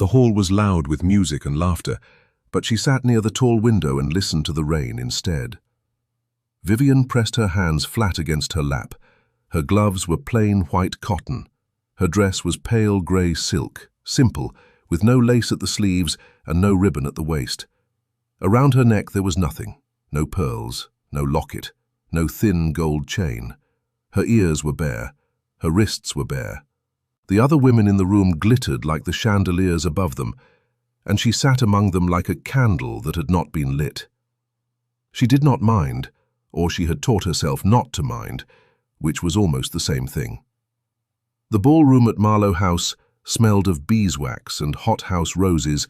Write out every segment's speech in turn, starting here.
The hall was loud with music and laughter, but she sat near the tall window and listened to the rain instead. Vivienne pressed her hands flat against her lap. Her gloves were plain white cotton. Her dress was pale grey silk, simple, with no lace at the sleeves and no ribbon at the waist. Around her neck there was nothing, no pearls, no locket, no thin gold chain. Her ears were bare, her wrists were bare. The other women in the room glittered like the chandeliers above them, and she sat among them like a candle that had not been lit. She did not mind, or she had taught herself not to mind, which was almost the same thing. The ballroom at Marlow House smelled of beeswax and hothouse roses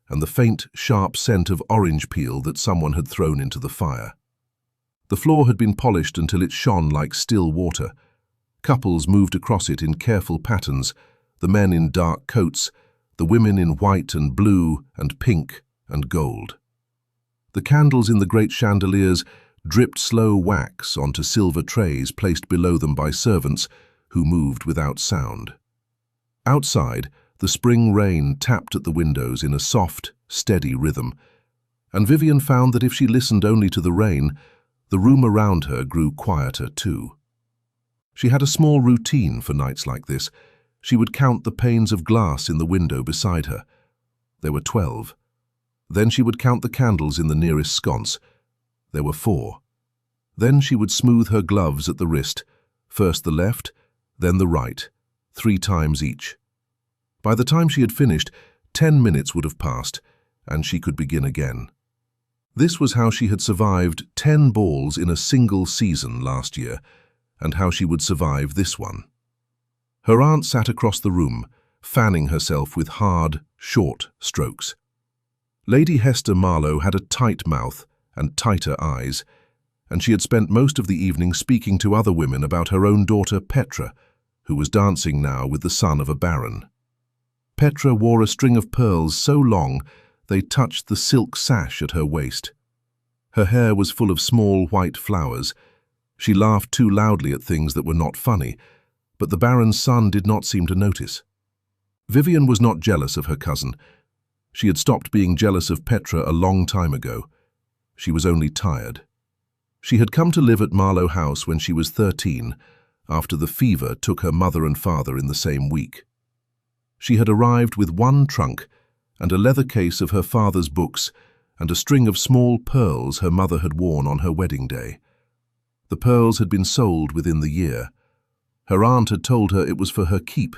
and the faint, sharp scent of orange peel that someone had thrown into the fire. The floor had been polished until it shone like still water. Couples moved across it in careful patterns, the men in dark coats, the women in white and blue and pink and gold. The candles in the great chandeliers dripped slow wax onto silver trays placed below them by servants who moved without sound. Outside, the spring rain tapped at the windows in a soft, steady rhythm, and Vivienne found that if she listened only to the rain, the room around her grew quieter too. She had a small routine for nights like this. She would count the panes of glass in the window beside her. There were 12. Then she would count the candles in the nearest sconce. There were 4. Then she would smooth her gloves at the wrist, first the left, then the right, 3 times each. By the time she had finished, 10 minutes would have passed, and she could begin again. This was how she had survived 10 balls in a single season last year, and how she would survive this one. Her aunt sat across the room, fanning herself with hard, short strokes. Lady Hesther Marlow had a tight mouth and tighter eyes, and she had spent most of the evening speaking to other women about her own daughter Petra, who was dancing now with the son of a baron. Petra wore a string of pearls so long they touched the silk sash at her waist. Her hair was full of small white flowers. She laughed too loudly at things that were not funny, but the baron's son did not seem to notice. Vivienne was not jealous of her cousin. She had stopped being jealous of Petra a long time ago. She was only tired. She had come to live at Marlow House when she was 13, after the fever took her mother and father in the same week. She had arrived with 1 trunk and a leather case of her father's books and a string of small pearls her mother had worn on her wedding day. The pearls had been sold within the year. Her aunt had told her it was for her keep.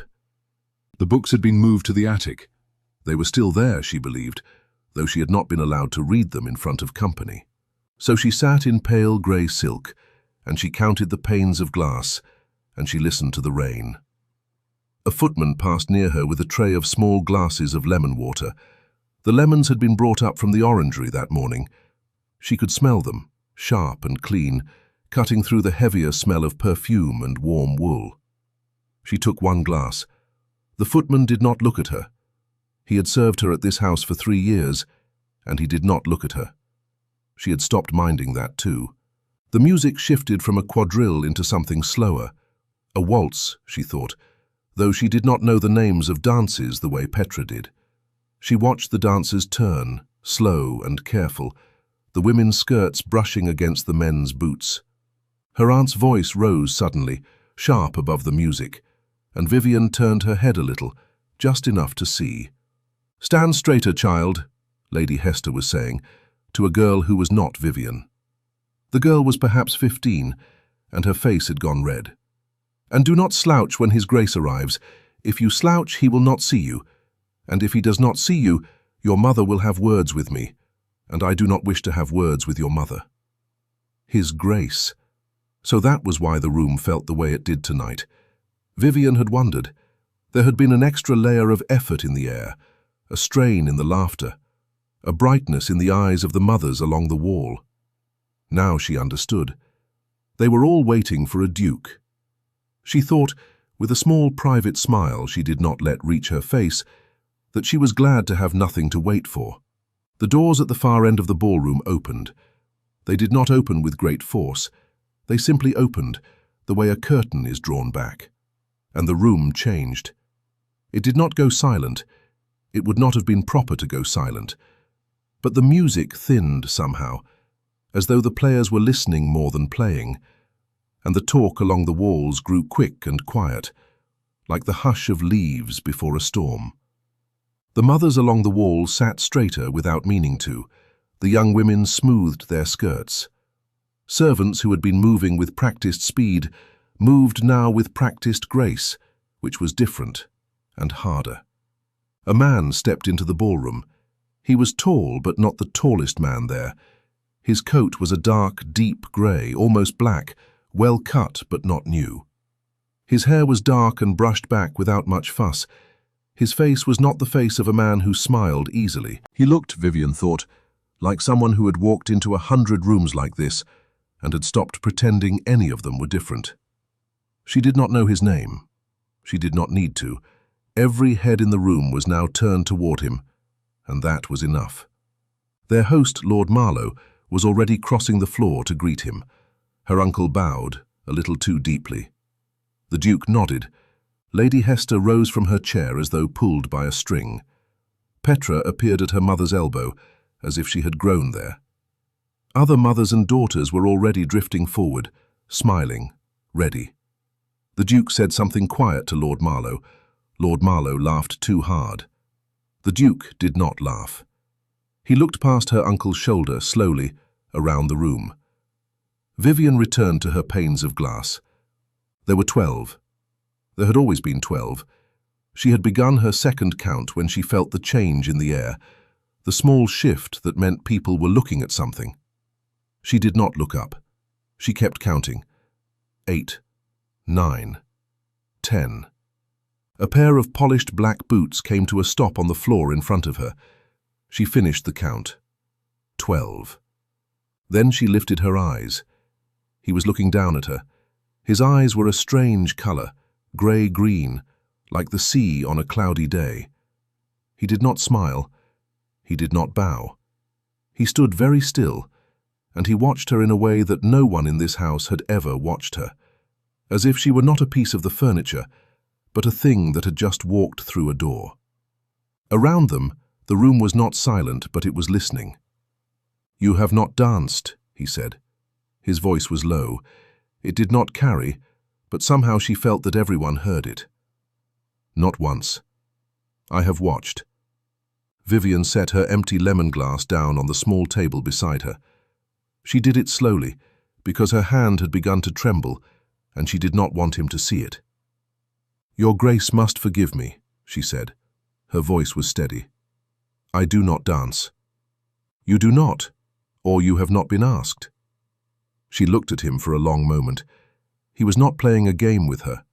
The books had been moved to the attic. They were still there, she believed, though she had not been allowed to read them in front of company. So she sat in pale grey silk, and she counted the panes of glass, and she listened to the rain. A footman passed near her with a tray of small glasses of lemon water. The lemons had been brought up from the orangery that morning. She could smell them, sharp and clean, cutting through the heavier smell of perfume and warm wool. She took 1 glass. The footman did not look at her. He had served her at this house for 3 years, and he did not look at her. She had stopped minding that too. The music shifted from a quadrille into something slower. A waltz, she thought, though she did not know the names of dances the way Petra did. She watched the dancers turn, slow and careful, the women's skirts brushing against the men's boots. Her aunt's voice rose suddenly, sharp above the music, and Vivienne turned her head a little, just enough to see. "Stand straighter, child," Lady Hesther was saying, to a girl who was not Vivienne. The girl was perhaps 15, and her face had gone red. "And do not slouch when His Grace arrives. If you slouch, he will not see you, and if he does not see you, your mother will have words with me, and I do not wish to have words with your mother." His Grace. So that was why the room felt the way it did tonight. Vivienne had wondered. There had been an extra layer of effort in the air, a strain in the laughter, a brightness in the eyes of the mothers along the wall. Now she understood. They were all waiting for a duke. She thought, with a small private smile she did not let reach her face, that she was glad to have nothing to wait for. The doors at the far end of the ballroom opened. They did not open with great force. They simply opened, the way a curtain is drawn back. And the room changed. It did not go silent. It would not have been proper to go silent. But the music thinned somehow, as though the players were listening more than playing, and the talk along the walls grew quick and quiet, like the hush of leaves before a storm. The mothers along the wall sat straighter without meaning to. The young women smoothed their skirts. Servants who had been moving with practiced speed moved now with practiced grace, which was different and harder. A man stepped into the ballroom. He was tall, but not the tallest man there. His coat was a dark, deep grey, almost black, well cut but not new. His hair was dark and brushed back without much fuss. His face was not the face of a man who smiled easily. He looked, Vivienne thought, like someone who had walked into 100 rooms like this and had stopped pretending any of them were different. She did not know his name. She did not need to. Every head in the room was now turned toward him, and that was enough. Their host, Lord Marlow, was already crossing the floor to greet him. Her uncle bowed, a little too deeply. The Duke nodded. Lady Hesther rose from her chair as though pulled by a string. Petra appeared at her mother's elbow, as if she had grown there. Other mothers and daughters were already drifting forward, smiling, ready. The Duke said something quiet to Lord Marlow. Lord Marlow laughed too hard. The Duke did not laugh. He looked past her uncle's shoulder slowly around the room. Vivienne returned to her panes of glass. There were 12. There had always been 12. She had begun her second count when she felt the change in the air, the small shift that meant people were looking at something. She did not look up. She kept counting. 8, 9, 10. A pair of polished black boots came to a stop on the floor in front of her. She finished the count. 12. Then she lifted her eyes. He was looking down at her. His eyes were a strange color, grey-green, like the sea on a cloudy day. He did not smile. He did not bow. He stood very still, and he watched her in a way that no one in this house had ever watched her, as if she were not a piece of the furniture, but a thing that had just walked through a door. Around them, the room was not silent, but it was listening. "You have not danced," he said. His voice was low. It did not carry, but somehow she felt that everyone heard it. "Not once. I have watched." Vivienne set her empty lemon glass down on the small table beside her. She did it slowly, because her hand had begun to tremble, and she did not want him to see it. "Your Grace must forgive me," she said. Her voice was steady. "I do not dance." "You do not, or you have not been asked." She looked at him for a long moment. He was not playing a game with her.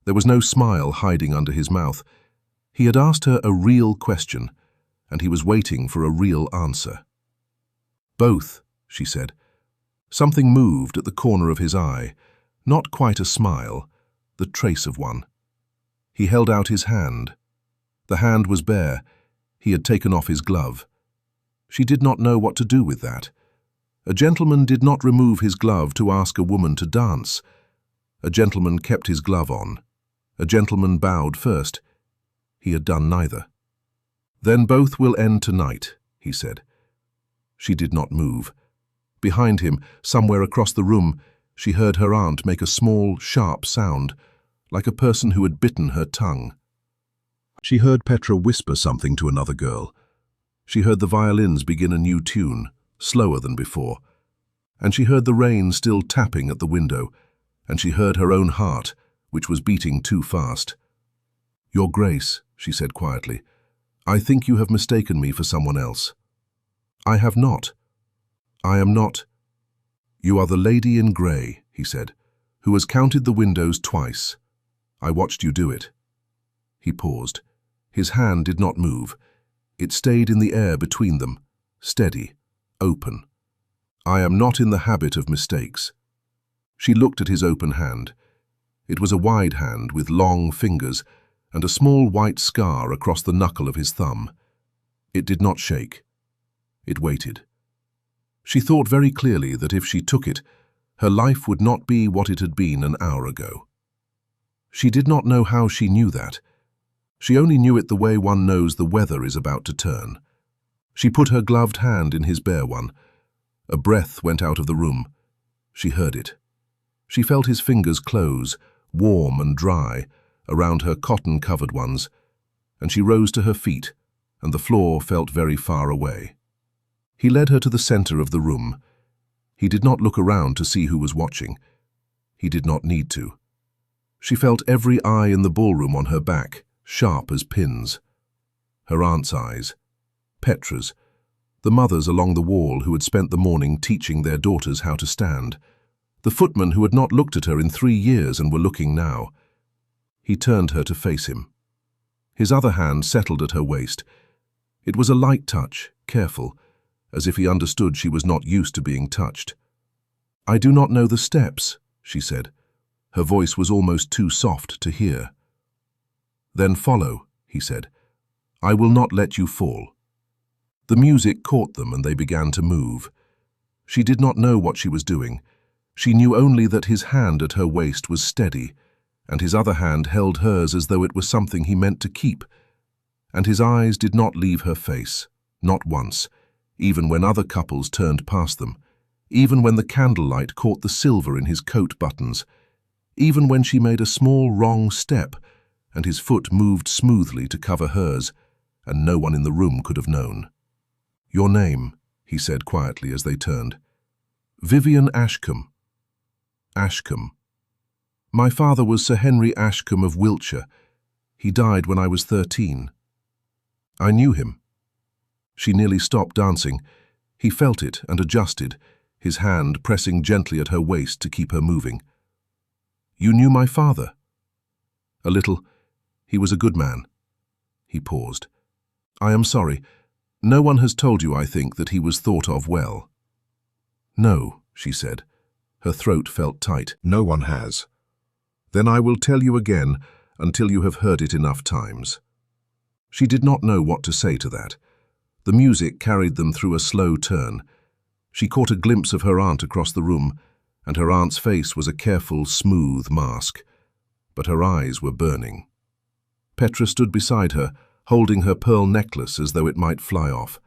There was no smile hiding under his mouth. He had asked her a real question, and he was waiting for a real answer. "Both," she said. Something moved at the corner of his eye, not quite a smile, the trace of one. He held out his hand. The hand was bare. He had taken off his glove. She did not know what to do with that. A gentleman did not remove his glove to ask a woman to dance. A gentleman kept his glove on. A gentleman bowed first. He had done neither. "Then both will end tonight," he said. She did not move. Behind him, somewhere across the room, she heard her aunt make a small, sharp sound, like a person who had bitten her tongue. She heard Petra whisper something to another girl. She heard the violins begin a new tune, slower than before. And she heard the rain still tapping at the window, and she heard her own heart, which was beating too fast. "Your Grace," she said quietly, "I think you have mistaken me for someone else." "I have not. I am not." "You are the lady in grey," he said, "who has counted the windows twice. I watched you do it." He paused. His hand did not move. It stayed in the air between them, steady, open. "I am not in the habit of mistakes." She looked at his open hand. It was a wide hand with long fingers and a small white scar across the knuckle of his thumb. It did not shake. It waited. She thought very clearly that if she took it, her life would not be what it had been an hour ago. She did not know how she knew that. She only knew it the way one knows the weather is about to turn. She put her gloved hand in his bare one. A breath went out of the room. She heard it. She felt his fingers close, warm and dry, around her cotton-covered ones, and she rose to her feet, and the floor felt very far away. He led her to the center of the room. He did not look around to see who was watching. He did not need to. She felt every eye in the ballroom on her back, sharp as pins. Her aunt's eyes, Petra's, the mothers along the wall who had spent the morning teaching their daughters how to stand, the footmen who had not looked at her in 3 years and were looking now. He turned her to face him. His other hand settled at her waist. It was a light touch, careful, as if he understood she was not used to being touched. "I do not know the steps," she said. Her voice was almost too soft to hear. "Then follow," he said. "I will not let you fall." The music caught them and they began to move. She did not know what she was doing. She knew only that his hand at her waist was steady, and his other hand held hers as though it was something he meant to keep. And his eyes did not leave her face, not once, even when other couples turned past them, even when the candlelight caught the silver in his coat buttons, even when she made a small wrong step, and his foot moved smoothly to cover hers, and no one in the room could have known. "Your name," he said quietly as they turned. "Vivienne Ashcombe." "Ashcombe. My father was Sir Henry Ashcombe of Wiltshire. He died when I was 13. I knew him." She nearly stopped dancing. He felt it and adjusted, his hand pressing gently at her waist to keep her moving. "You knew my father?" "A little. He was a good man." He paused. "I am sorry. No one has told you, I think, that he was thought of well." "No," she said. Her throat felt tight. "No one has. Then I will tell you again until you have heard it enough times." She did not know what to say to that. The music carried them through a slow turn. She caught a glimpse of her aunt across the room, and her aunt's face was a careful, smooth mask. But her eyes were burning. Petra stood beside her, holding her pearl necklace as though it might fly off.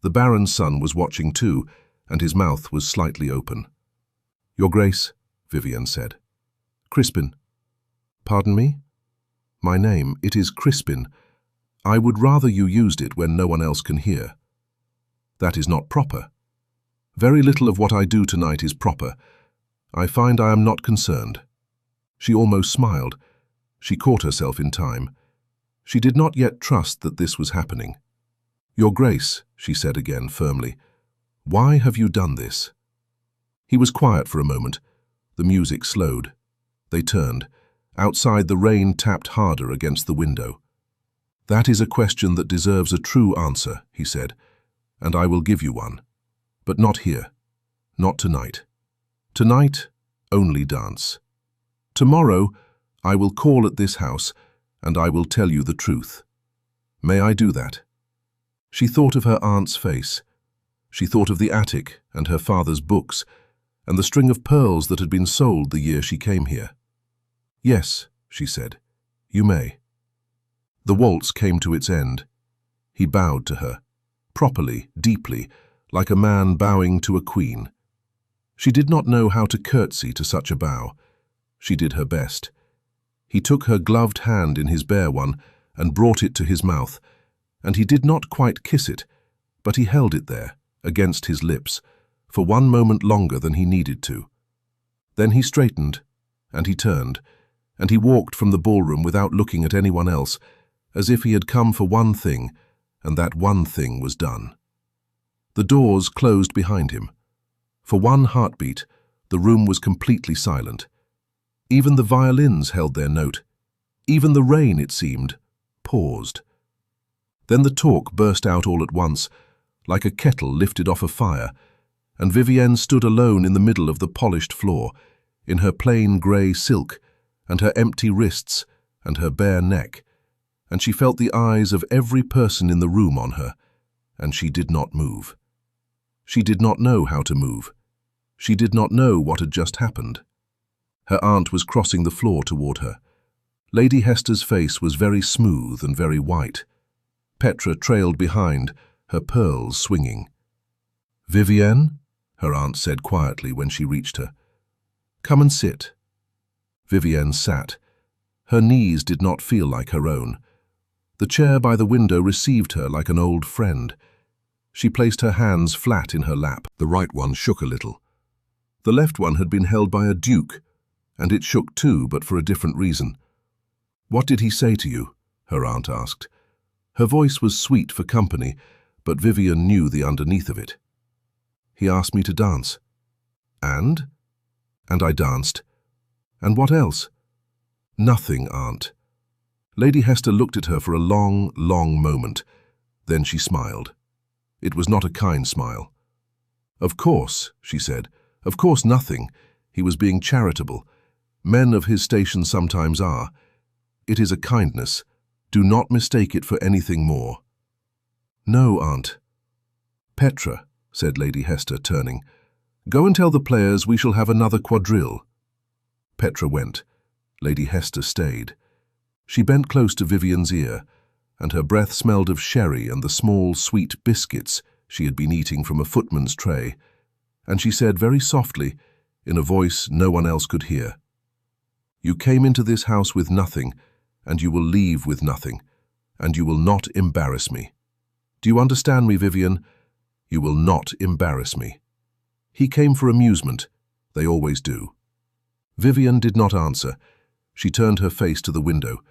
The Baron's son was watching too, and his mouth was slightly open. "Your Grace," Vivienne said. "Crispin." "Pardon me?" "My name, it is Crispin. I would rather you used it when no one else can hear." "That is not proper." "Very little of what I do tonight is proper. I find I am not concerned." She almost smiled. She caught herself in time. She did not yet trust that this was happening. "Your Grace," she said again firmly, "why have you done this?" He was quiet for a moment. The music slowed. They turned. Outside, the rain tapped harder against the window. "That is a question that deserves a true answer," he said, "and I will give you one. But not here. Not tonight. Tonight, only dance. Tomorrow, I will call at this house, and I will tell you the truth. May I do that?" She thought of her aunt's face. She thought of the attic and her father's books, and the string of pearls that had been sold the year she came here. "Yes," she said, "you may." The waltz came to its end. He bowed to her, properly, deeply, like a man bowing to a queen. She did not know how to curtsy to such a bow. She did her best. He took her gloved hand in his bare one and brought it to his mouth, and he did not quite kiss it, but he held it there, against his lips, for one moment longer than he needed to. Then he straightened, and he turned, and he walked from the ballroom without looking at anyone else, as if he had come for one thing, and that one thing was done. The doors closed behind him. For one heartbeat, the room was completely silent. Even the violins held their note. Even the rain, it seemed, paused. Then the talk burst out all at once, like a kettle lifted off a fire, and Vivienne stood alone in the middle of the polished floor, in her plain grey silk, and her empty wrists, and her bare neck, and she felt the eyes of every person in the room on her, and she did not move. She did not know how to move. She did not know what had just happened. Her aunt was crossing the floor toward her. Lady Hester's face was very smooth and very white. Petra trailed behind, her pearls swinging. "Vivienne?" her aunt said quietly when she reached her. "Come and sit." Vivienne sat. Her knees did not feel like her own. The chair by the window received her like an old friend. She placed her hands flat in her lap. The right one shook a little. The left one had been held by a duke, and it shook too, but for a different reason. "What did he say to you?" her aunt asked. Her voice was sweet for company, but Vivienne knew the underneath of it. "He asked me to dance." "And?" "And I danced." "And what else?" "Nothing, Aunt." Lady Hesther looked at her for a long, long moment. Then she smiled. It was not a kind smile. "Of course," she said. "Of course nothing. He was being charitable. Men of his station sometimes are. It is a kindness. Do not mistake it for anything more." "No, Aunt." "Petra," said Lady Hesther, turning, "go and tell the players we shall have another quadrille." Petra went. Lady Hesther stayed. She bent close to Vivienne's ear, and her breath smelled of sherry and the small, sweet biscuits she had been eating from a footman's tray, and she said very softly, in a voice no one else could hear, "You came into this house with nothing, and you will leave with nothing, and you will not embarrass me. Do you understand me, Vivienne? You will not embarrass me." He came for amusement. They always do. Vivienne did not answer. She turned her face to the window.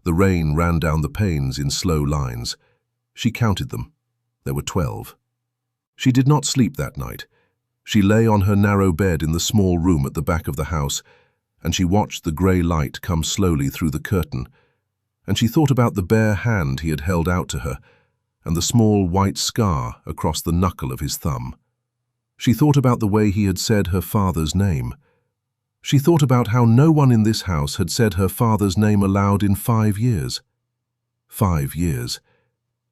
The rain ran down the panes in slow lines. She counted them. There were 12. She did not sleep that night. She lay on her narrow bed in the small room at the back of the house, and she watched the grey light come slowly through the curtain, and she thought about the bare hand he had held out to her, and the small white scar across the knuckle of his thumb. She thought about the way he had said her father's name. She thought about how no one in this house had said her father's name aloud in 5 years. 5 years.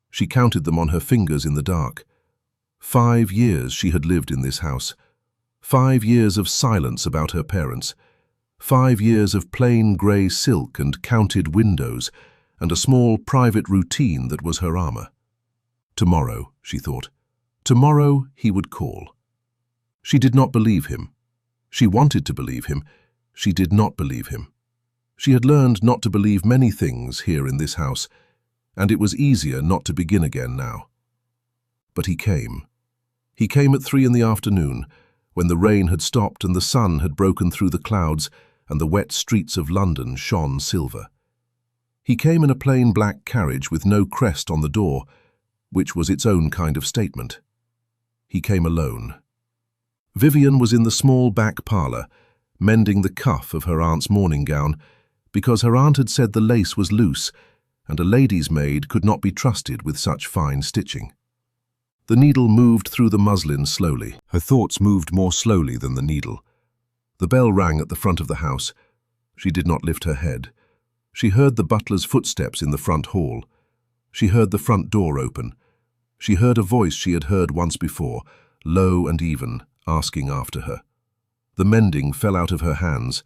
She counted them on her fingers in the dark. 5 years she had lived in this house. 5 years of silence about her parents. 5 years of plain grey silk and counted windows, and a small private routine that was her armour. Tomorrow, she thought. Tomorrow he would call. She did not believe him. She wanted to believe him. She did not believe him. She had learned not to believe many things here in this house, and it was easier not to begin again now. But he came. He came at 3 in the afternoon, when the rain had stopped and the sun had broken through the clouds and the wet streets of London shone silver. He came in a plain black carriage with no crest on the door, which was its own kind of statement. He came alone. Vivienne was in the small back parlour, mending the cuff of her aunt's morning gown, because her aunt had said the lace was loose, and a lady's maid could not be trusted with such fine stitching. The needle moved through the muslin slowly. Her thoughts moved more slowly than the needle. The bell rang at the front of the house. She did not lift her head. She heard the butler's footsteps in the front hall. She heard the front door open. She heard a voice she had heard once before, low and even, asking after her. The mending fell out of her hands.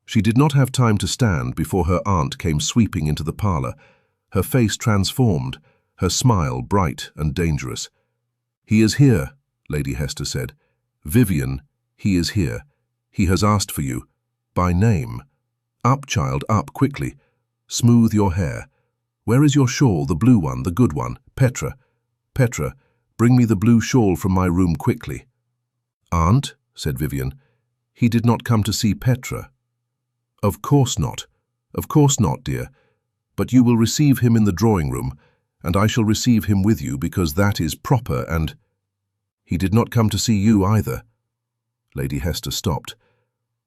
She did not have time to stand before her aunt came sweeping into the parlour, her face transformed, her smile bright and dangerous. "He is here," Lady Hesther said. "Vivienne, he is here. He has asked for you. By name. Up, child, up, quickly. Smooth your hair. Where is your shawl, the blue one, the good one? Petra. Petra, bring me the blue shawl from my room quickly." "Aunt," said Vivienne, "he did not come to see Petra." "Of course not. Of course not, dear. But you will receive him in the drawing-room, and I shall receive him with you because that is proper and—" "He did not come to see you either." Lady Hesther stopped.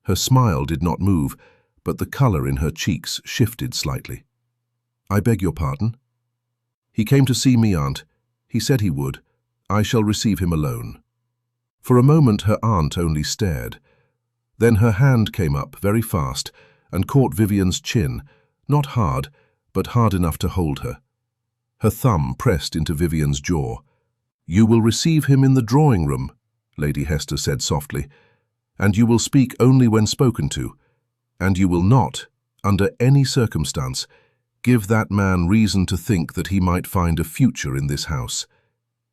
Her smile did not move, but the colour in her cheeks shifted slightly. "I beg your pardon?" "He came to see me, Aunt. He said he would. I shall receive him alone." For a moment her aunt only stared. Then her hand came up very fast and caught Vivienne's chin, not hard, but hard enough to hold her. Her thumb pressed into Vivienne's jaw. "You will receive him in the drawing-room," Lady Hesther said softly, "and you will speak only when spoken to, and you will not, Under any circumstance, give that man reason to think that he might find a future in this house.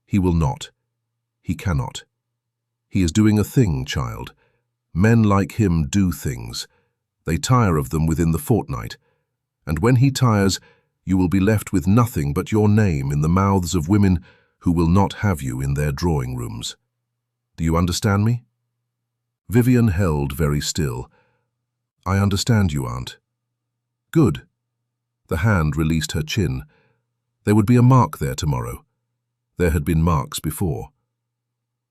He will not. He cannot. He is doing a thing, child. Men like him do things. They tire of them within the fortnight. And when he tires, you will be left with nothing but your name in the mouths of women who will not have you in their drawing rooms. Do you understand me? Vivienne held very still. I understand you, Aunt. Good. The hand released her chin. There would be a mark there tomorrow. There had been marks before.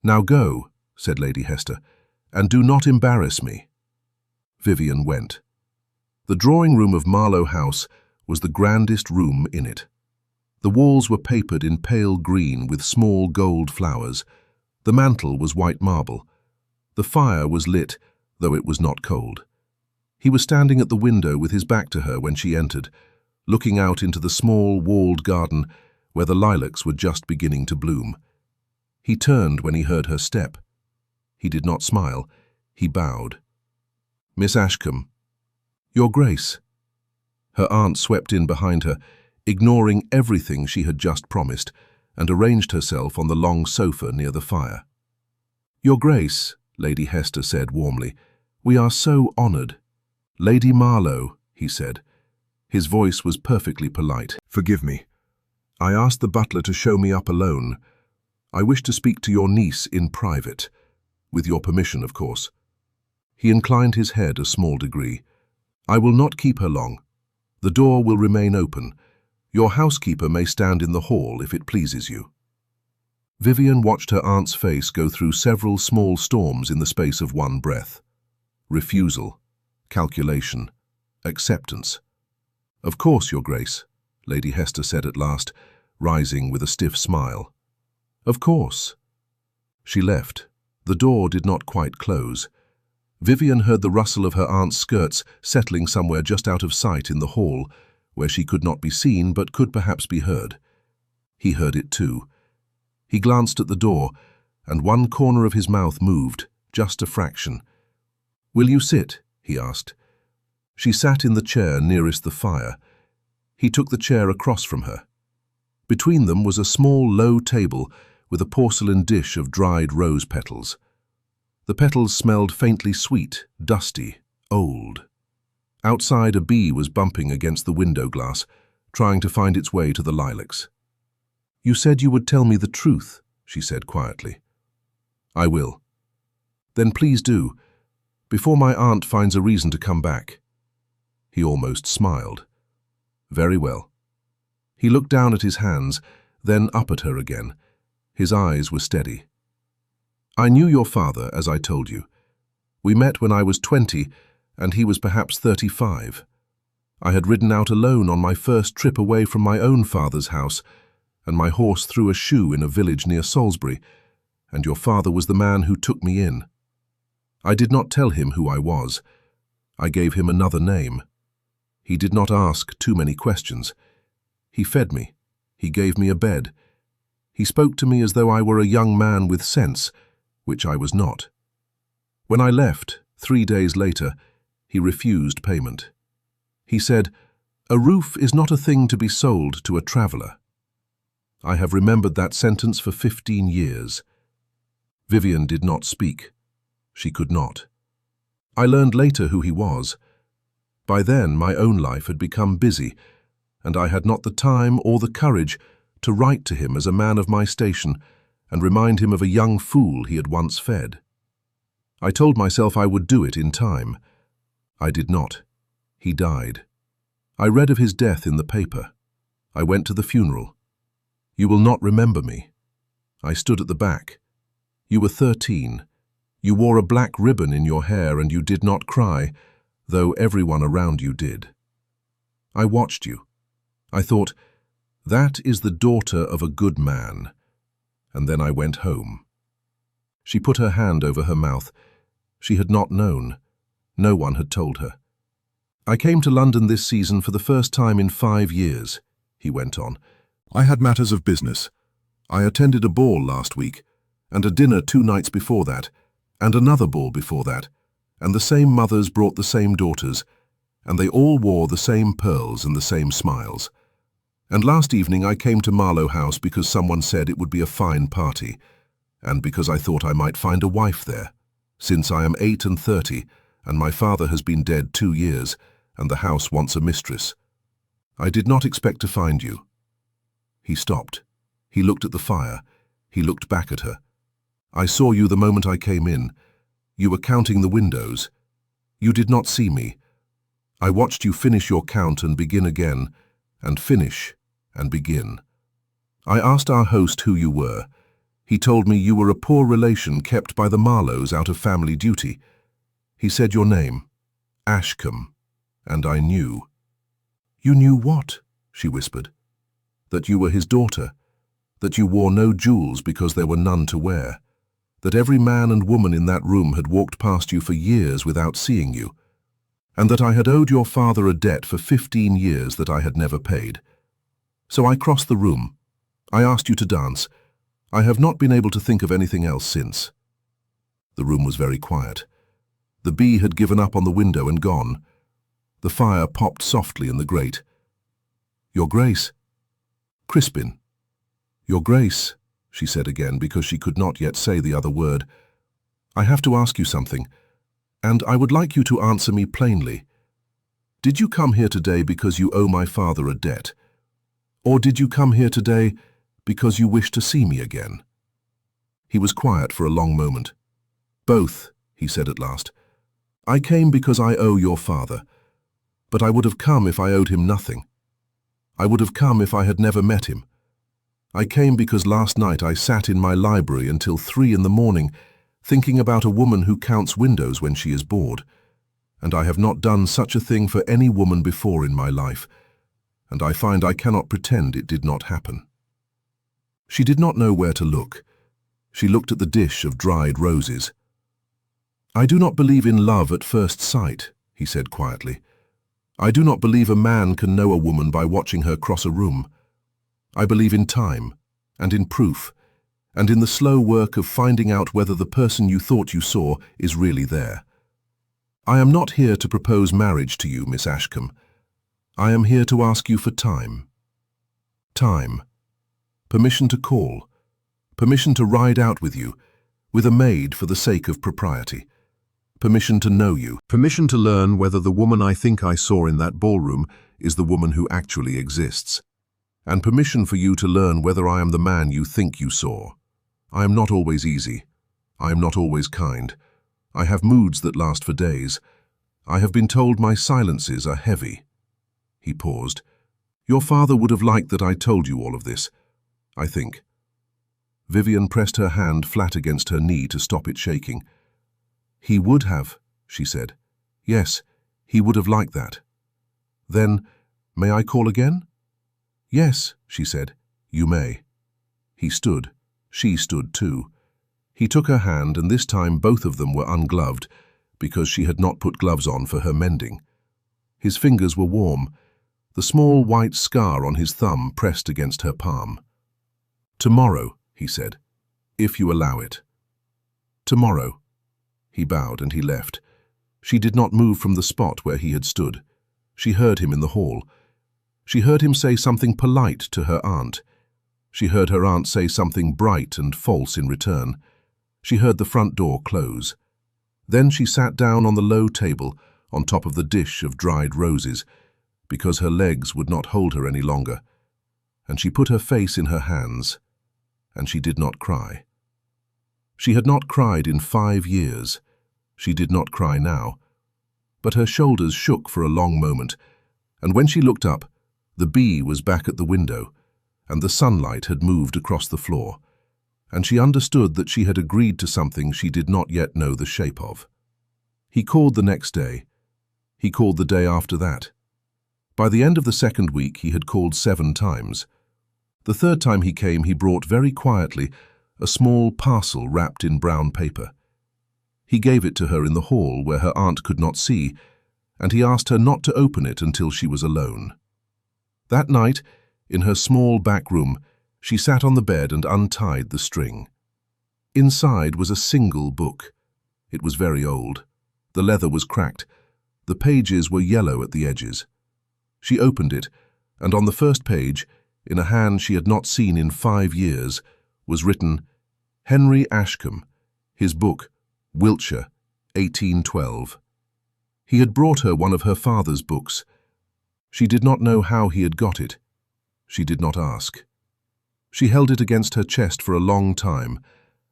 Now go, said Lady Hesther, and do not embarrass me. Vivienne went. The drawing room of Marlow House was the grandest room in it. The walls were papered in pale green with small gold flowers. The mantel was white marble. The fire was lit, though it was not cold. He was standing at the window with his back to her when she entered, looking out into the small walled garden where the lilacs were just beginning to bloom. He turned when he heard her step. He did not smile. He bowed. Miss Ashcombe. Your Grace. Her aunt swept in behind her, ignoring everything she had just promised, and arranged herself on the long sofa near the fire. Your Grace, Lady Hesther said warmly, we are so honoured. Lady Marlow, he said. His voice was perfectly polite. Forgive me. I asked the butler to show me up alone. I wish to speak to your niece in private. With your permission, of course. He inclined his head a small degree. I will not keep her long. The door will remain open. Your housekeeper may stand in the hall if it pleases you. Vivienne watched her aunt's face go through several small storms in the space of one breath. Refusal, calculation, acceptance. Of course, Your Grace, Lady Hesther said at last, rising with a stiff smile. Of course. She left. The door did not quite close. Vivienne heard the rustle of her aunt's skirts settling somewhere just out of sight in the hall, where she could not be seen but could perhaps be heard. He heard it too. He glanced at the door, and one corner of his mouth moved, just a fraction. Will you sit? He asked. She sat in the chair nearest the fire. He took the chair across from her. Between them was a small, low table with a porcelain dish of dried rose petals. The petals smelled faintly sweet, dusty, old. Outside, a bee was bumping against the window glass, trying to find its way to the lilacs. You said you would tell me the truth, she said quietly. I will. Then please do, before my aunt finds a reason to come back. He almost smiled. Very well. He looked down at his hands, then up at her again. His eyes were steady. I knew your father, as I told you. We met when I was 20, and he was perhaps 35. I had ridden out alone on my first trip away from my own father's house, and my horse threw a shoe in a village near Salisbury, and your father was the man who took me in. I did not tell him who I was. I gave him another name. He did not ask too many questions. He fed me. He gave me a bed. He spoke to me as though I were a young man with sense, which I was not. When I left, 3 days later, he refused payment. He said, "A roof is not a thing to be sold to a traveller." I have remembered that sentence for 15 years. Vivienne did not speak. She could not. I learned later who he was. By then, my own life had become busy, and I had not the time or the courage to write to him as a man of my station and remind him of a young fool he had once fed. I told myself I would do it in time. I did not. He died. I read of his death in the paper. I went to the funeral. You will not remember me. I stood at the back. You were 13. You wore a black ribbon in your hair and you did not cry, though everyone around you did. I watched you. I thought, that is the daughter of a good man. And then I went home. She put her hand over her mouth. She had not known. No one had told her. I came to London this season for the first time in 5 years, he went on. I had matters of business. I attended a ball last week, and a dinner 2 nights before that, and another ball before that, and the same mothers brought the same daughters, and they all wore the same pearls and the same smiles. And last evening I came to Marlow House because someone said it would be a fine party, and because I thought I might find a wife there, since I am 8 and 30, and my father has been dead 2 years, and the house wants a mistress. I did not expect to find you." He stopped. He looked at the fire. He looked back at her. "I saw you the moment I came in. You were counting the windows. You did not see me. I watched you finish your count and begin again, and finish and begin. I asked our host who you were. He told me you were a poor relation kept by the Marlows out of family duty. He said your name, Ashcombe, and I knew." "You knew what?" she whispered. "That you were his daughter, that you wore no jewels because there were none to wear, that every man and woman in that room had walked past you for years without seeing you, and that I had owed your father a debt for 15 years that I had never paid. So I crossed the room. I asked you to dance. I have not been able to think of anything else since." The room was very quiet. The bee had given up on the window and gone. The fire popped softly in the grate. "Your Grace." "Crispin." "Your Grace," she said again, because she could not yet say the other word. "I have to ask you something, and I would like you to answer me plainly. Did you come here today because you owe my father a debt? Or did you come here today because you wish to see me again?" He was quiet for a long moment. "Both," he said at last. "I came because I owe your father, but I would have come if I owed him nothing. I would have come if I had never met him. I came because last night I sat in my library until 3 in the morning, thinking about a woman who counts windows when she is bored, and I have not done such a thing for any woman before in my life, and I find I cannot pretend it did not happen." She did not know where to look. She looked at the dish of dried roses. "I do not believe in love at first sight," he said quietly. "I do not believe a man can know a woman by watching her cross a room. I believe in time, and in proof, and in the slow work of finding out whether the person you thought you saw is really there. I am not here to propose marriage to you, Miss Ashcombe. I am here to ask you for time. Time. Permission to call. Permission to ride out with you, with a maid for the sake of propriety. Permission to know you. Permission to learn whether the woman I think I saw in that ballroom is the woman who actually exists. And permission for you to learn whether I am the man you think you saw. I am not always easy. I am not always kind. I have moods that last for days. I have been told my silences are heavy." He paused. "Your father would have liked that I told you all of this, I think." Vivienne pressed her hand flat against her knee to stop it shaking. "He would have," she said. "Yes, he would have liked that." "Then, may I call again?" "Yes," she said, "you may." He stood. She stood too. He took her hand, and this time both of them were ungloved, because she had not put gloves on for her mending. His fingers were warm, the small white scar on his thumb pressed against her palm. "Tomorrow," he said, "if you allow it." "Tomorrow." He bowed and he left. She did not move from the spot where he had stood. She heard him in the hall. She heard him say something polite to her aunt. She heard her aunt say something bright and false in return. She heard the front door close. Then she sat down on the low table, on top of the dish of dried roses, because her legs would not hold her any longer, and she put her face in her hands, and she did not cry. She had not cried in 5 years. She did not cry now. But her shoulders shook for a long moment, and when she looked up, the bee was back at the window, and the sunlight had moved across the floor, and she understood that she had agreed to something she did not yet know the shape of. He called the next day. He called the day after that. By the end of the 2nd week, he had called 7 times. The 3rd time he came, he brought very quietly a small parcel wrapped in brown paper. He gave it to her in the hall where her aunt could not see, and he asked her not to open it until she was alone. That night, in her small back room, she sat on the bed and untied the string. Inside was a single book. It was very old. The leather was cracked. The pages were yellow at the edges. She opened it, and on the first page, in a hand she had not seen in 5 years, was written, Henry Ashcombe, his book, Wiltshire, 1812. He had brought her one of her father's books. She did not know how he had got it. She did not ask. She held it against her chest for a long time,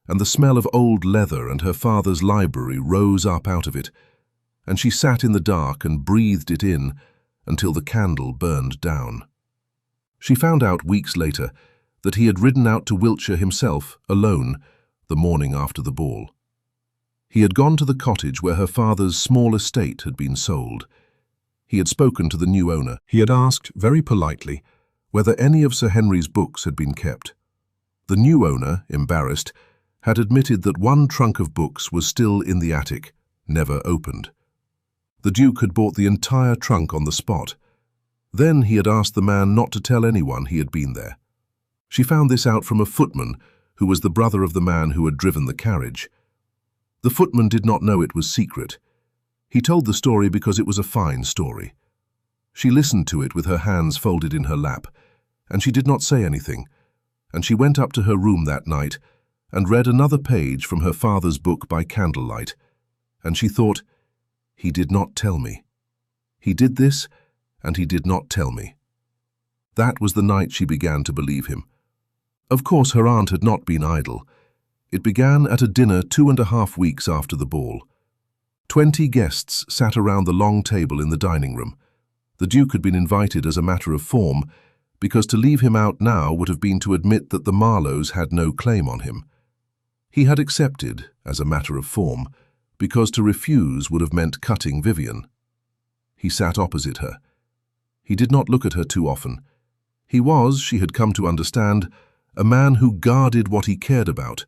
and the smell of old leather and her father's library rose up out of it, and she sat in the dark and breathed it in until the candle burned down. She found out weeks later that he had ridden out to Wiltshire himself, alone, the morning after the ball. He had gone to the cottage where her father's small estate had been sold. He had spoken to the new owner. He had asked, very politely, whether any of Sir Henry's books had been kept. The new owner, embarrassed, had admitted that one trunk of books was still in the attic, never opened. The Duke had bought the entire trunk on the spot. Then he had asked the man not to tell anyone he had been there. She found this out from a footman who was the brother of the man who had driven the carriage. The footman did not know it was secret. He told the story because it was a fine story. She listened to it with her hands folded in her lap, and she did not say anything, and she went up to her room that night and read another page from her father's book by candlelight, and she thought, he did not tell me. He did this, and he did not tell me. That was the night she began to believe him. Of course, her aunt had not been idle. It began at a dinner 2.5 weeks after the ball. 20 guests sat around the long table in the dining room. The Duke had been invited as a matter of form, because to leave him out now would have been to admit that the Marlows had no claim on him. He had accepted, as a matter of form, because to refuse would have meant cutting Vivienne. He sat opposite her. He did not look at her too often. He was, she had come to understand, a man who guarded what he cared about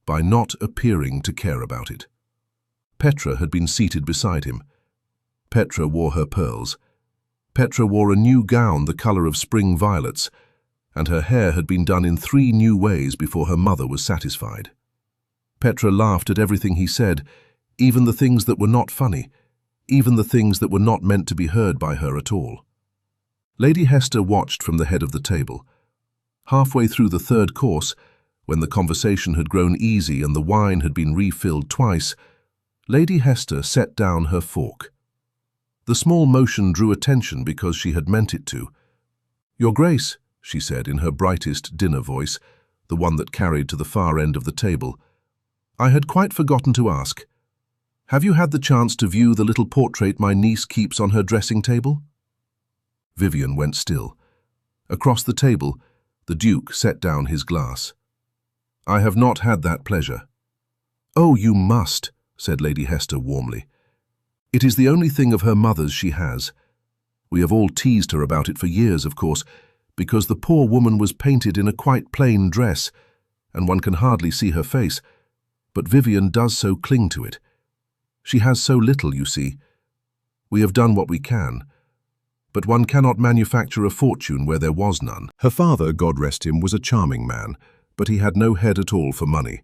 by not appearing to care about it. Petra had been seated beside him. Petra wore her pearls. Petra wore a new gown the colour of spring violets, and her hair had been done in 3 new ways before her mother was satisfied. Petra laughed at everything he said, even the things that were not funny, even the things that were not meant to be heard by her at all. Lady Hesther watched from the head of the table. Halfway through the 3rd course, when the conversation had grown easy and the wine had been refilled twice, Lady Hesther set down her fork. The small motion drew attention because she had meant it to. "Your Grace," she said in her brightest dinner voice, the one that carried to the far end of the table, "I had quite forgotten to ask. Have you had the chance to view the little portrait my niece keeps on her dressing table?" Vivienne went still. Across the table, the Duke set down his glass. "I have not had that pleasure." "Oh, you must," said Lady Hesther warmly. "It is the only thing of her mother's she has. We have all teased her about it for years, of course, because the poor woman was painted in a quite plain dress, and one can hardly see her face, but Vivienne does so cling to it. She has so little, you see. We have done what we can, but one cannot manufacture a fortune where there was none." Her father, God rest him, was a charming man, but he had no head at all for money,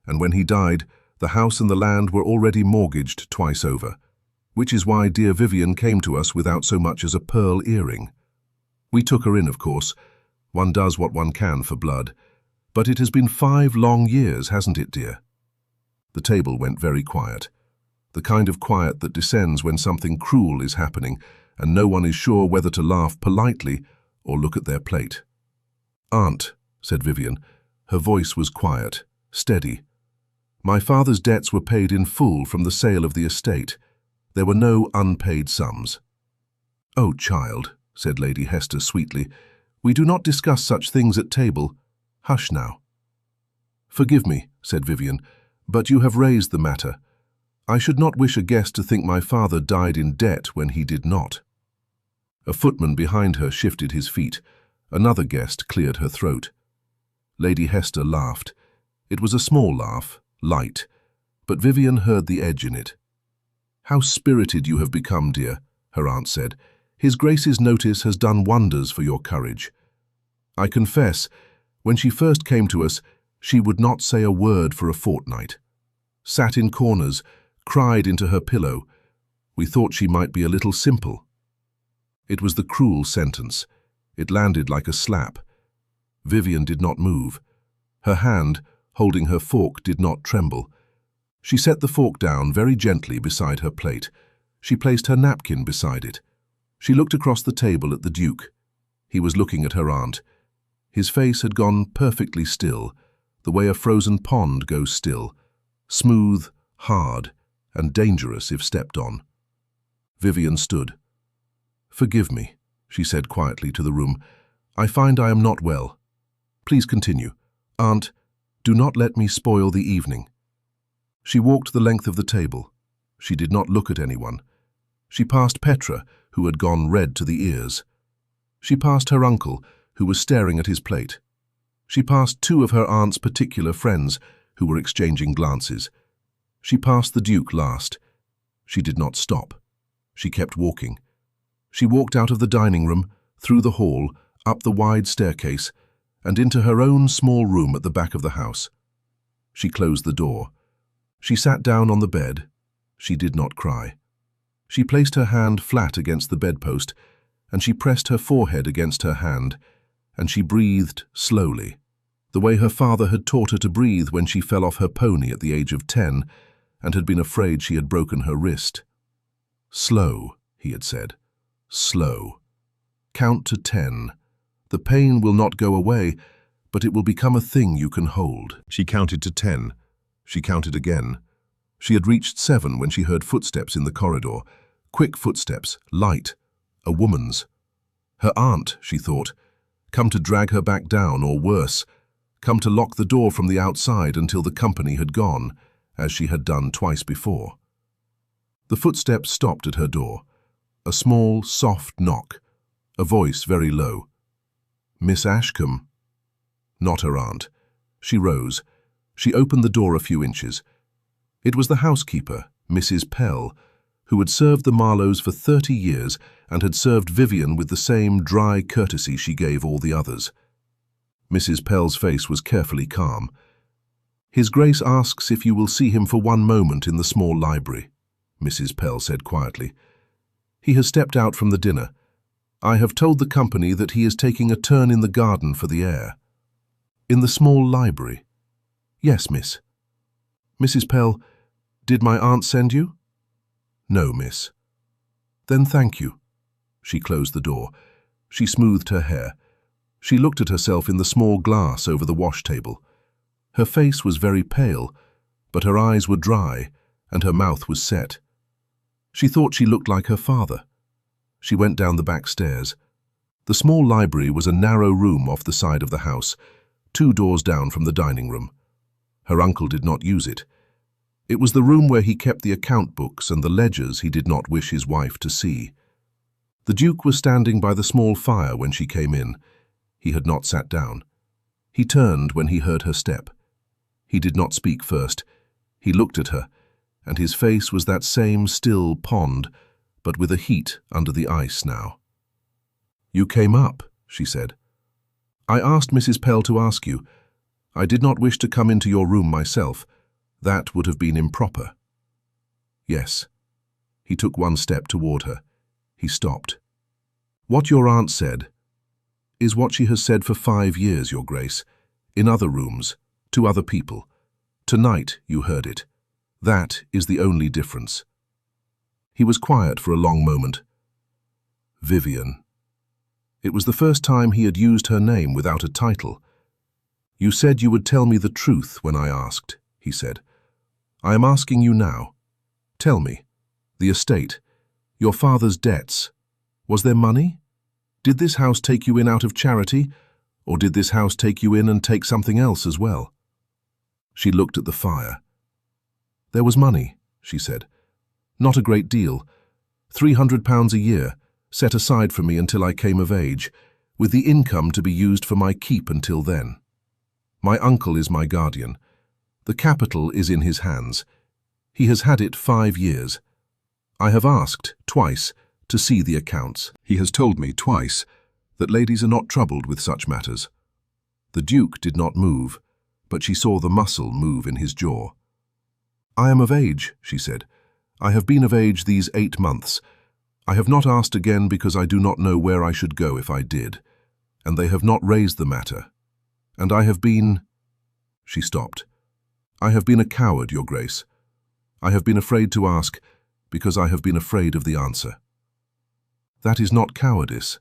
and when he died, the house and the land were already mortgaged twice over, which is why dear Vivienne came to us without so much as a pearl earring. We took her in, of course. One does what one can for blood. But it has been 5 long years, hasn't it, dear? The table went very quiet. The kind of quiet that descends when something cruel is happening and no one is sure whether to laugh politely or look at their plate. "Aunt," said Vivienne. Her voice was quiet, steady. "My father's debts were paid in full from the sale of the estate. There were no unpaid sums." "Oh, child," said Lady Hesther sweetly, "we do not discuss such things at table. Hush now." "Forgive me," said Vivienne, "but you have raised the matter. I should not wish a guest to think my father died in debt when he did not." A footman behind her shifted his feet. Another guest cleared her throat. Lady Hesther laughed. It was a small laugh, light, but Vivienne heard the edge in it. "How spirited you have become, dear," her aunt said. "His Grace's notice has done wonders for your courage. I confess, when she first came to us, she would not say a word for a fortnight. Sat in corners, cried into her pillow. We thought she might be a little simple." It was the cruel sentence. It landed like a slap. Vivienne did not move. Her hand, holding her fork, did not tremble. She set the fork down very gently beside her plate. She placed her napkin beside it. She looked across the table at the Duke. He was looking at her aunt. His face had gone perfectly still, the way a frozen pond goes still, smooth, hard, and dangerous if stepped on. Vivienne stood. "Forgive me," she said quietly to the room. "I find I am not well. Please continue. Aunt, do not let me spoil the evening." She walked the length of the table. She did not look at anyone. She passed Petra, who had gone red to the ears. She passed her uncle, who was staring at his plate. She passed two of her aunt's particular friends, who were exchanging glances. She passed the Duke last. She did not stop. She kept walking. She walked out of the dining room, through the hall, up the wide staircase, and into her own small room at the back of the house. She closed the door. She sat down on the bed. She did not cry. She placed her hand flat against the bedpost, and she pressed her forehead against her hand, and she breathed slowly, the way her father had taught her to breathe when she fell off her pony at the age of 10 and had been afraid she had broken her wrist. "Slow," he had said. "Slow. Count to 10. The pain will not go away, but it will become a thing you can hold." She counted to 10. She counted again. She had reached 7 when she heard footsteps in the corridor. Quick footsteps, light, a woman's. Her aunt, she thought, come to drag her back down, or worse, come to lock the door from the outside until the company had gone, as she had done twice before. The footsteps stopped at her door. A small, soft knock. A voice very low. "Miss Ashcombe." Not her aunt. She rose. She opened the door a few inches. It was the housekeeper, Mrs. Pell, who had served the Marlows for 30 years and had served Vivienne with the same dry courtesy she gave all the others. Mrs. Pell's face was carefully calm. "His Grace asks if you will see him for one moment in the small library," Mrs. Pell said quietly. "He has stepped out from the dinner. I have told the company that he is taking a turn in the garden for the air." "In the small library?" "Yes, miss." "Mrs. Pell, did my aunt send you?" "No, miss." "Then thank you." She closed the door. She smoothed her hair. She looked at herself in the small glass over the wash table. Her face was very pale, but her eyes were dry and her mouth was set. She thought she looked like her father. She went down the back stairs. The small library was a narrow room off the side of the house, 2 doors down from the dining room. Her uncle did not use it. It was the room where he kept the account books and the ledgers he did not wish his wife to see. The Duke was standing by the small fire when she came in. He had not sat down. He turned when he heard her step. He did not speak first. He looked at her, and his face was that same still pond, but with a heat under the ice now. "You came up," she said. "I asked Mrs. Pell to ask you. I did not wish to come into your room myself. That would have been improper." "Yes." He took one step toward her. He stopped. "What your aunt said is what she has said for 5 years, Your Grace, in other rooms, to other people. Tonight you heard it. That is the only difference." He was quiet for a long moment. "Vivienne." It was the first time he had used her name without a title. "You said you would tell me the truth when I asked," he said. "I am asking you now. Tell me, the estate, your father's debts, was there money? Did this house take you in out of charity, or did this house take you in and take something else as well?" She looked at the fire. "There was money," she said. "Not a great deal. £300 a year, set aside for me until I came of age, with the income to be used for my keep until then. My uncle is my guardian. The capital is in his hands. He has had it 5 years. I have asked, twice, to see the accounts. He has told me twice that ladies are not troubled with such matters." The Duke did not move, but she saw the muscle move in his jaw. "I am of age," she said. I have been of age these 8 months. I have not asked again because I do not know where I should go if I did, and they have not raised the matter. And I have been—" She stopped. "I have been a coward, Your Grace. I have been afraid to ask because I have been afraid of the answer." "That is not cowardice."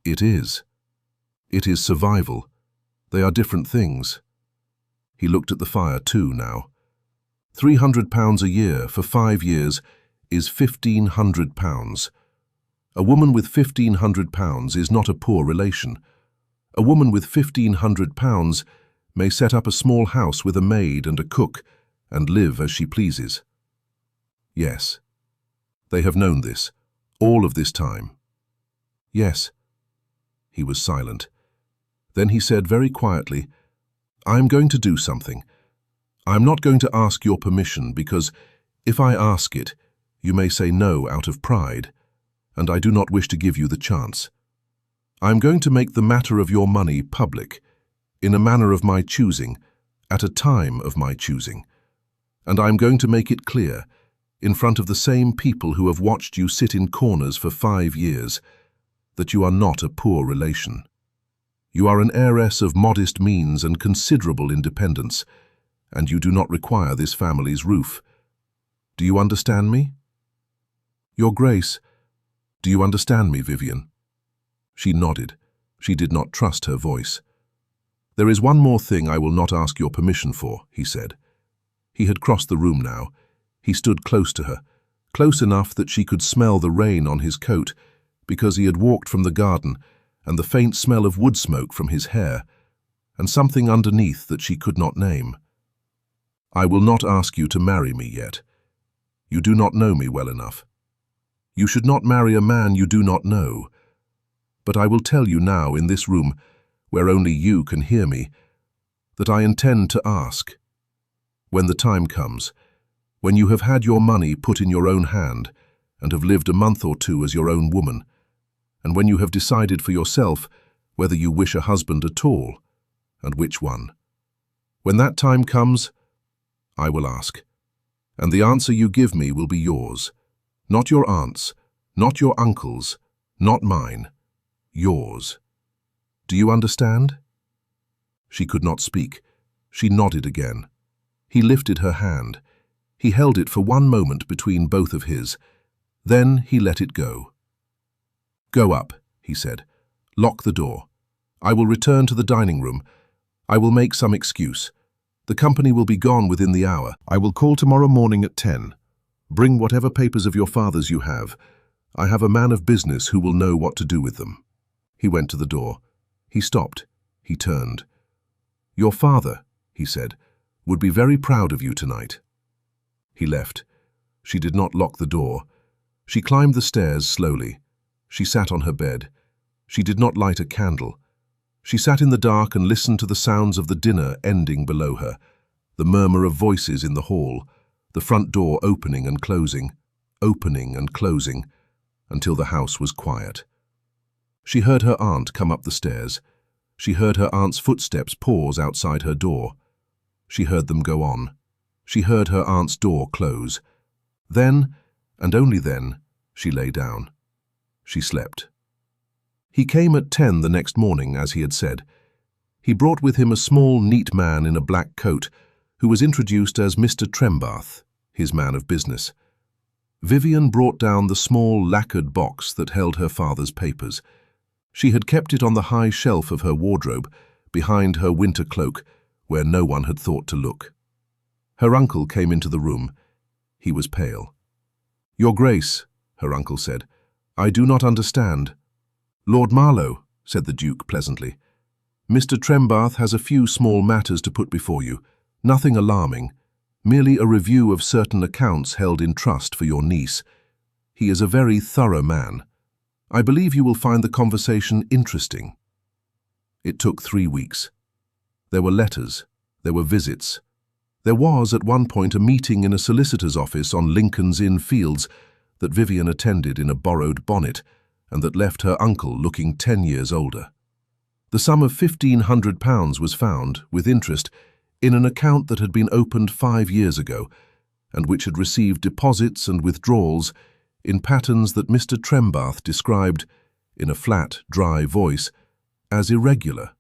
"It is. It is survival. They are different things." He looked at the fire too now. £300 a year for 5 years is £1,500. A woman with £1,500 is not a poor relation. A woman with £1,500 may set up a small house with a maid and a cook and live as she pleases. Yes. They have known this, all of this time. Yes. He was silent. Then he said very quietly, "I am going to do something. I am not going to ask your permission because, if I ask it, you may say no out of pride, and I do not wish to give you the chance. I am going to make the matter of your money public, in a manner of my choosing, at a time of my choosing. And I am going to make it clear, in front of the same people who have watched you sit in corners for 5 years, that you are not a poor relation. You are an heiress of modest means and considerable independence, and you do not require this family's roof. Do you understand me?" "Your Grace, do you understand me, Vivienne?" She nodded. She did not trust her voice. "There is one more thing I will not ask your permission for," he said. He had crossed the room now. He stood close to her, close enough that she could smell the rain on his coat, because he had walked from the garden, and the faint smell of wood smoke from his hair, and something underneath that she could not name. "I will not ask you to marry me yet. You do not know me well enough. You should not marry a man you do not know. But I will tell you now in this room, where only you can hear me, that I intend to ask. When the time comes, when you have had your money put in your own hand and have lived a month or 2 as your own woman, and when you have decided for yourself whether you wish a husband at all, and which one. When that time comes, I will ask, and the answer you give me will be yours, not your aunt's, not your uncle's, not mine, yours. Do you understand?" She could not speak. She nodded again. He lifted her hand. He held it for 1 moment between both of his. Then he let it go. "Go up," he said. "Lock the door. I will return to the dining room. I will make some excuse. The company will be gone within the hour. I will call tomorrow morning at 10. Bring whatever papers of your father's you have. I have a man of business who will know what to do with them." He went to the door. He stopped. He turned. "Your father," he said, "would be very proud of you tonight." He left. She did not lock the door. She climbed the stairs slowly. She sat on her bed. She did not light a candle. She sat in the dark and listened to the sounds of the dinner ending below her, the murmur of voices in the hall, the front door opening and closing, until the house was quiet. She heard her aunt come up the stairs. She heard her aunt's footsteps pause outside her door. She heard them go on. She heard her aunt's door close. Then, and only then, she lay down. She slept. He came at 10 the next morning, as he had said. He brought with him a small, neat man in a black coat, who was introduced as Mr. Trembath, his man of business. Vivienne brought down the small, lacquered box that held her father's papers. She had kept it on the high shelf of her wardrobe, behind her winter cloak, where no one had thought to look. Her uncle came into the room. He was pale. "Your Grace," her uncle said, "I do not understand." "Lord Marlow," said the Duke pleasantly, "Mr. Trembath has a few small matters to put before you, nothing alarming, merely a review of certain accounts held in trust for your niece. He is a very thorough man. I believe you will find the conversation interesting." It took 3 weeks. There were letters, there were visits. There was, at one point, a meeting in a solicitor's office on Lincoln's Inn Fields that Vivienne attended in a borrowed bonnet, and that left her uncle looking 10 years older. The sum of £1,500 was found, with interest, in an account that had been opened 5 years ago, and which had received deposits and withdrawals in patterns that Mr. Trembath described, in a flat, dry voice, as irregular.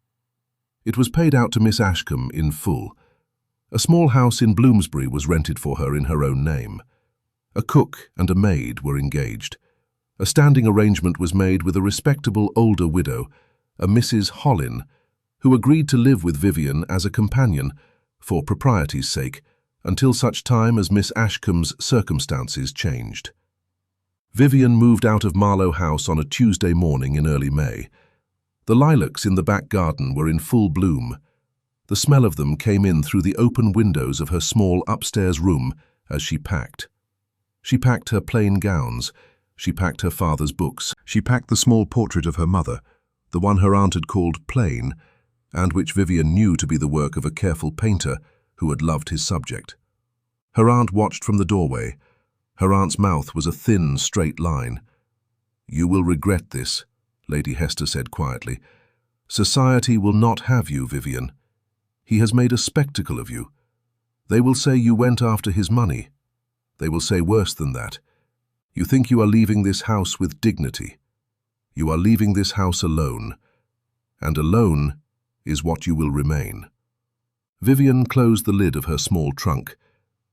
It was paid out to Miss Ashcombe in full. A small house in Bloomsbury was rented for her in her own name. A cook and a maid were engaged. A standing arrangement was made with a respectable older widow, a Mrs. Hollin, who agreed to live with Vivienne as a companion, for propriety's sake, until such time as Miss Ashcombe's circumstances changed. Vivienne moved out of Marlow House on a Tuesday morning in early May. The lilacs in the back garden were in full bloom. The smell of them came in through the open windows of her small upstairs room as she packed. She packed her plain gowns. She packed her father's books. She packed the small portrait of her mother, the one her aunt had called plain, and which Vivienne knew to be the work of a careful painter who had loved his subject. Her aunt watched from the doorway. Her aunt's mouth was a thin, straight line. "You will regret this," Lady Hesther said quietly. "Society will not have you, Vivienne. He has made a spectacle of you. They will say you went after his money. They will say worse than that. You think you are leaving this house with dignity. You are leaving this house alone, and alone is what you will remain." Vivienne closed the lid of her small trunk.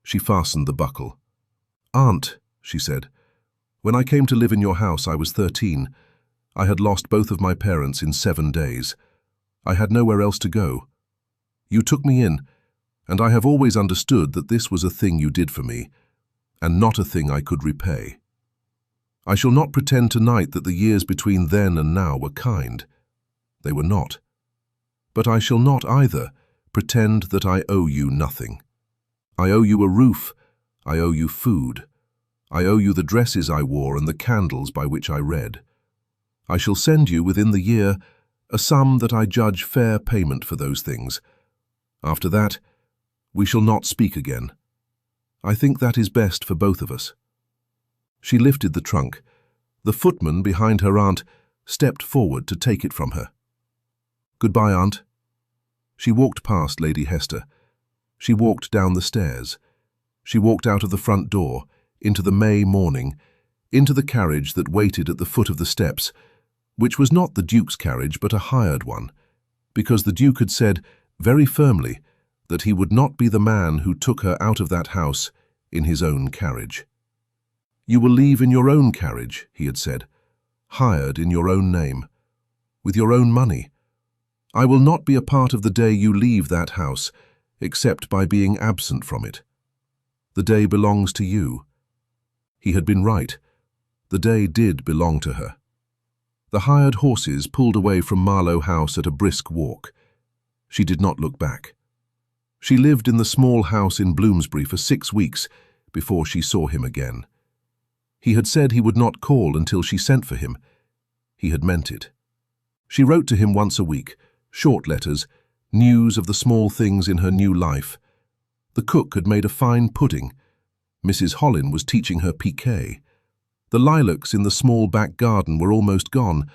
She fastened the buckle. "Aunt," she said, "when I came to live in your house I was 13. I had lost both of my parents in 7 days. I had nowhere else to go. You took me in, and I have always understood that this was a thing you did for me, and not a thing I could repay. I shall not pretend tonight that the years between then and now were kind. They were not. But I shall not either pretend that I owe you nothing. I owe you a roof. I owe you food. I owe you the dresses I wore and the candles by which I read. I shall send you within the year a sum that I judge fair payment for those things. After that, we shall not speak again. I think that is best for both of us." She lifted the trunk. The footman behind her aunt stepped forward to take it from her. "Goodbye, Aunt." She walked past Lady Hesther. She walked down the stairs. She walked out of the front door, into the May morning, into the carriage that waited at the foot of the steps, which was not the Duke's carriage but a hired one, because the Duke had said, very firmly, that he would not be the man who took her out of that house in his own carriage. "You will leave in your own carriage," he had said, "hired in your own name, with your own money. I will not be a part of the day you leave that house, except by being absent from it. The day belongs to you." He had been right. The day did belong to her. The hired horses pulled away from Marlow House at a brisk walk. She did not look back. She lived in the small house in Bloomsbury for 6 weeks before she saw him again. He had said he would not call until she sent for him. He had meant it. She wrote to him once a week, short letters, news of the small things in her new life. The cook had made a fine pudding. Mrs. Hollin was teaching her piquet. The lilacs in the small back garden were almost gone,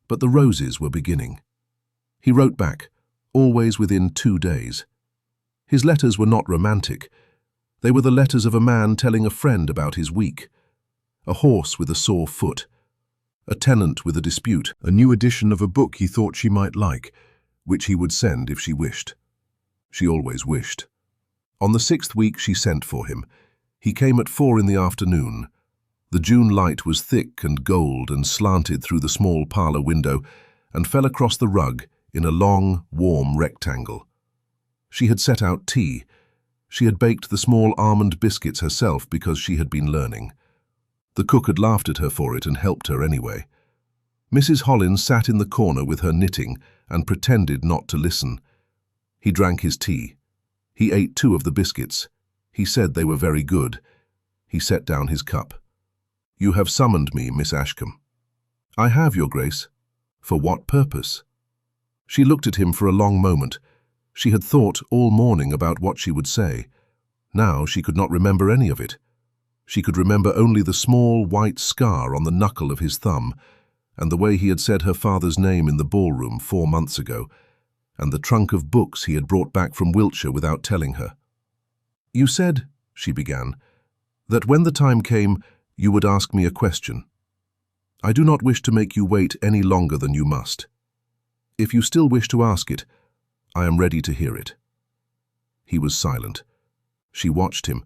but the roses were beginning. He wrote back, always within 2 days. His letters were not romantic. They were the letters of a man telling a friend about his week. A horse with a sore foot. A tenant with a dispute. A new edition of a book he thought she might like, which he would send if she wished. She always wished. On the 6th week she sent for him. He came at 4 in the afternoon. The June light was thick and gold and slanted through the small parlour window and fell across the rug in a long, warm rectangle. She had set out tea. She had baked the small almond biscuits herself because she had been learning. The cook had laughed at her for it and helped her anyway. Mrs. Hollin sat in the corner with her knitting and pretended not to listen. He drank his tea. He ate 2 of the biscuits. He said they were very good. He set down his cup. "You have summoned me, Miss Ashcombe." "I have, Your Grace." "For what purpose?" She looked at him for a long moment. She had thought all morning about what she would say. Now she could not remember any of it. She could remember only the small white scar on the knuckle of his thumb, and the way he had said her father's name in the ballroom 4 months ago, and the trunk of books he had brought back from Wiltshire without telling her. "You said," she began, That when the time came, you would ask me a question. I do not wish to make you wait any longer than you must. If you still wish to ask it, I am ready to hear it." He was silent. She watched him.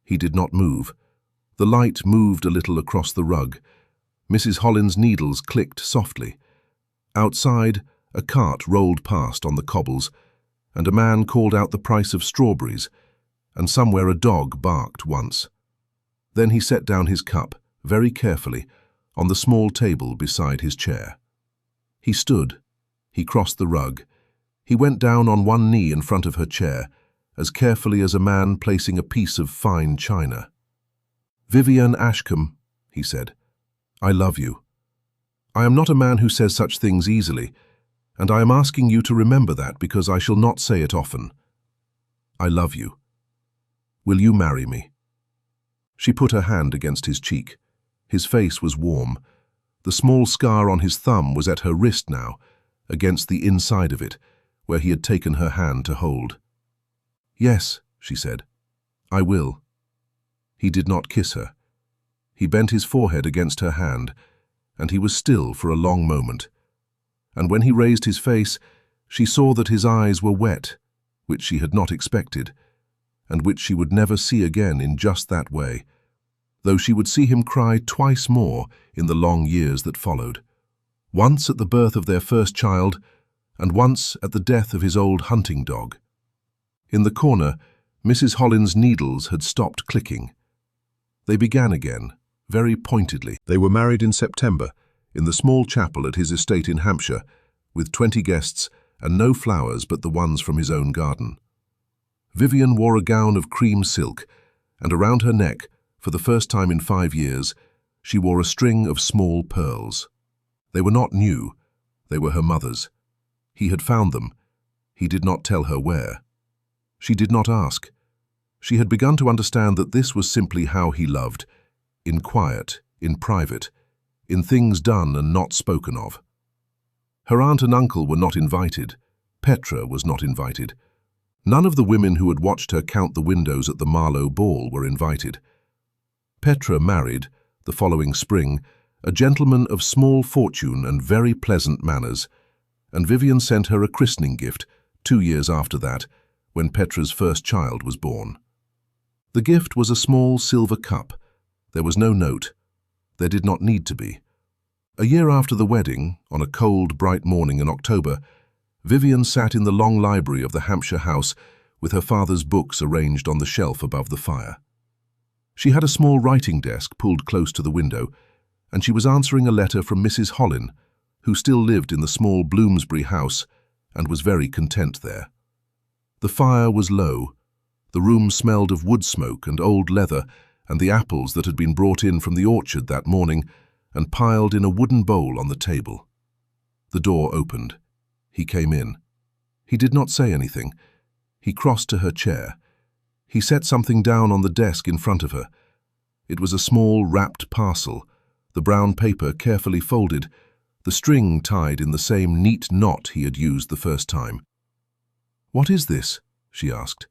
He did not move. The light moved a little across the rug. Mrs. Hollins's needles clicked softly. Outside, a cart rolled past on the cobbles, and a man called out the price of strawberries, and somewhere a dog barked once. Then he set down his cup, very carefully, on the small table beside his chair. He stood. He crossed the rug. He went down on one knee in front of her chair, as carefully as a man placing a piece of fine china. "Vivienne Ashcombe," he said, "I love you. I am not a man who says such things easily, and I am asking you to remember that because I shall not say it often. I love you. Will you marry me?" She put her hand against his cheek. His face was warm. The small scar on his thumb was at her wrist now, against the inside of it, where he had taken her hand to hold. "Yes," she said, "I will." He did not kiss her. He bent his forehead against her hand, and he was still for a long moment. And when he raised his face, she saw that his eyes were wet, which she had not expected, and which she would never see again in just that way, though she would see him cry twice more in the long years that followed. Once at the birth of their first child, and once at the death of his old hunting dog. In the corner, Mrs. Hollins's needles had stopped clicking. They began again, very pointedly. They were married in September, in the small chapel at his estate in Hampshire, with 20 guests and no flowers but the ones from his own garden. Vivienne wore a gown of cream silk, and around her neck, for the first time in 5 years, she wore a string of small pearls. They were not new. They were her mother's. He had found them. He did not tell her where. She did not ask. She had begun to understand that this was simply how he loved, in quiet, in private, in things done and not spoken of. Her aunt and uncle were not invited. Petra was not invited. None of the women who had watched her count the windows at the Marlow ball were invited. Petra married, the following spring, a gentleman of small fortune and very pleasant manners, and Vivienne sent her a christening gift 2 years after that, when Petra's first child was born. The gift was a small silver cup. There was no note. There did not need to be. A year after the wedding, on a cold, bright morning in October, Vivienne sat in the long library of the Hampshire house with her father's books arranged on the shelf above the fire. She had a small writing desk pulled close to the window, and she was answering a letter from Mrs. Hollin, who still lived in the small Bloomsbury house and was very content there. The fire was low. The room smelled of wood smoke and old leather and the apples that had been brought in from the orchard that morning and piled in a wooden bowl on the table. The door opened. He came in. He did not say anything. He crossed to her chair. He set something down on the desk in front of her. It was a small wrapped parcel, the brown paper carefully folded, the string tied in the same neat knot he had used the first time. "What is this?" she asked.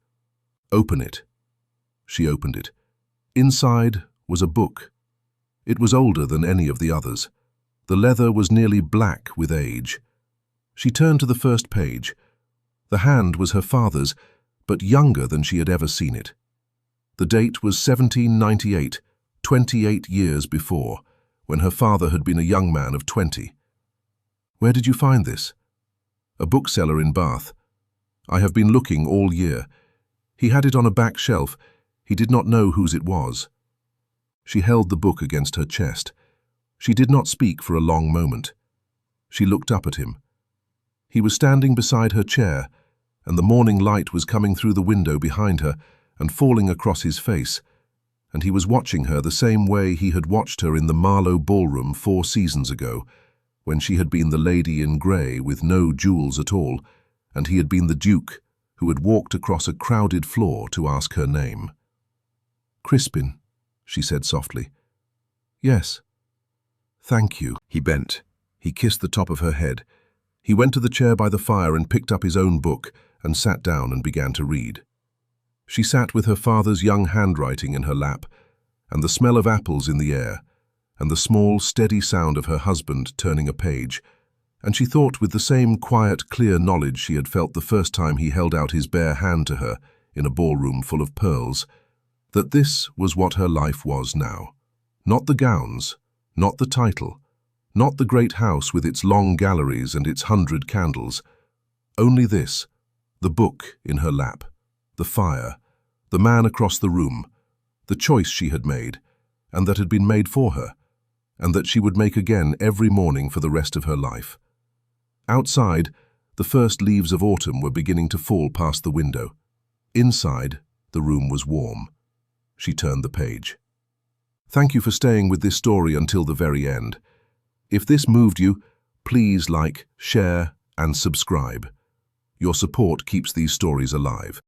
"Open it." She opened it. Inside was a book. It was older than any of the others. The leather was nearly black with age. She turned to the first page. The hand was her father's, but younger than she had ever seen it. The date was 1798, 28 years before, when her father had been a young man of 20. "Where did you find this?" "A bookseller in Bath. I have been looking all year. He had it on a back shelf. He did not know whose it was." She held the book against her chest. She did not speak for a long moment. She looked up at him. He was standing beside her chair, and the morning light was coming through the window behind her and falling across his face, and he was watching her the same way he had watched her in the Marlow ballroom 4 seasons ago, when she had been the lady in grey with no jewels at all, and he had been the Duke who had walked across a crowded floor to ask her name. "Crispin," she said softly. "Yes." "Thank you." He bent. He kissed the top of her head. He went to the chair by the fire and picked up his own book and sat down and began to read. She sat with her father's young handwriting in her lap, and the smell of apples in the air, and the small, steady sound of her husband turning a page, and she thought with the same quiet, clear knowledge she had felt the first time he held out his bare hand to her in a ballroom full of pearls, that this was what her life was now. Not the gowns, not the title, not the great house with its long galleries and its 100 candles. Only this, the book in her lap, the fire, the man across the room, the choice she had made, and that had been made for her, and that she would make again every morning for the rest of her life. Outside, the first leaves of autumn were beginning to fall past the window. Inside, the room was warm. She turned the page. Thank you for staying with this story until the very end. If this moved you, please like, share, and subscribe. Your support keeps these stories alive.